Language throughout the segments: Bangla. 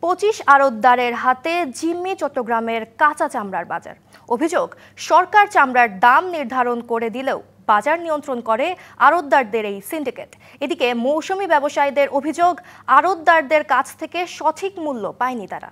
25 আড়তদারের হাতে জিম্মি চট্টগ্রামের কাঁচা চামড়ার বাজার। অভিযোগ, সরকার চামড়ার দাম নির্ধারণ করে দিলেও বাজার নিয়ন্ত্রণ করে আড়তদারদের এই সিন্ডিকেট। এদিকে মৌসুমী ব্যবসায়ীদের অভিযোগ, আড়তদারদের কাছ থেকে সঠিক মূল্য পায়নি তারা।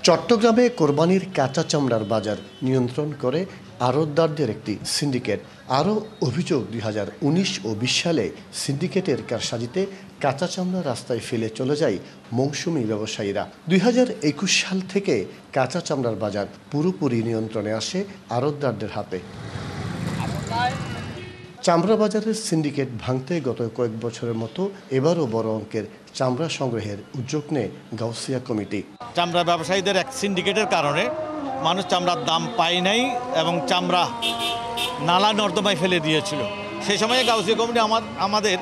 চট্টগ্রামে কোরবানির কাঁচা চামড়ার বাজার নিয়ন্ত্রণ করে আড়তদারদের একটি সিন্ডিকেট। আরও অভিযোগ, 2019 ও 20 সালে সিন্ডিকেটের কারসাজিতে কাঁচা চামড়া রাস্তায় ফেলে চলে যায় মৌসুমী ব্যবসায়ীরা। 2021 সাল থেকে কাঁচা চামড়ার বাজার পুরোপুরি নিয়ন্ত্রণে আসে আড়তদারদের হাতে। চামড়া বাজারের সিন্ডিকেট ভাঙতে গত কয়েক বছরের মতো এবারও বড় অঙ্কের চামড়া সংগ্রহের উদ্যোগ নেয় গাউসিয়া কমিটি। চামড়া ব্যবসায়ীদের এক সিন্ডিকেটের কারণে মানুষ চামড়ার দাম পায় নাই এবং চামড়া নালা নর্দমায় ফেলে দিয়েছিল। সেই সময়ে গাউসিয়া কমিটি আমাদের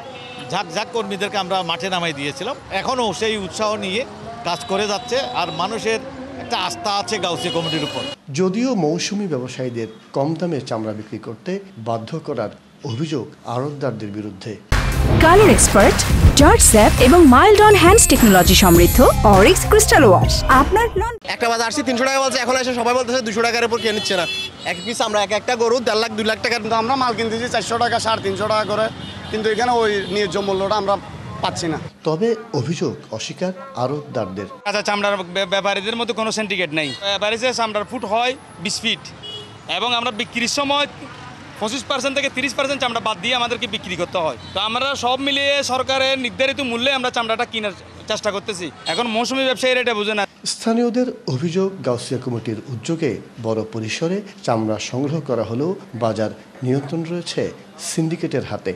ঝাঁক কর্মীদেরকে আমরা মাঠে নামাই দিয়েছিলাম। এখনও সেই উৎসাহ নিয়ে কাজ করে যাচ্ছে, আর মানুষের একটা আস্থা আছে গাউসিয়া কমিটির উপর। যদিও মৌসুমী ব্যবসায়ীদের কম দামে চামড়া বিক্রি করতে বাধ্য করার অভিযোগ আড়তদারদের বিরুদ্ধে। কালার এক্সপার্ট, জর্জ স্যাপ এবং মাইল্ড অন হ্যান্ডস টেকনোলজি সমৃদ্ধ অরিক্স ক্রিস্টাল ওয়াশ। আপনার একটা বাজার আসছি 300 টাকা বলছে, এখন এসে সবাই বলতেছে 200 টাকার উপর কে নিচ্ছে না। এক পিস আমরা একটা গরু 1.5 লাখ 2 লাখ টাকা, কিন্তু আমরা মাল কিনতেছি 400 টাকা 350 টাকা করে, কিন্তু এখানে ওই ন্যায্য মূল্যটা আমরা পাচ্ছি না। তবে অভিযোগ অস্বীকার আড়তদারদের। কাঁচা চামড়ার ব্যাপারীদের মতো কোনো সিন্ডিকেট নেই। ব্যাপারী যে চামড়ার ফুট হয় 20 ফিট, এবং আমরা বিক্রির সময় 25% থেকে 30% চামড়া বাদ দিয়ে আমাদেরকে বিক্রি করতে হয়। তো আমরা সব মিলিয়ে সরকারের নির্ধারিত মূল্যে আমরা চামড়াটা কেনার চেষ্টা করতেছি। এখন মৌসুমী ব্যবসায়ীরা এটা বোঝে না। স্থানীয়দের অভিযোগ, গাউসিয়া কমিটির উদ্যোগে বড় পরিসরে চামড়া সংগ্রহ করা হলেও বাজার নিয়ন্ত্রণ রয়েছে সিন্ডিকেটের হাতে।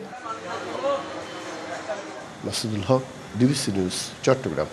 মাসুদুল হক, ডিবিসি নিউজ, চট্টগ্রাম।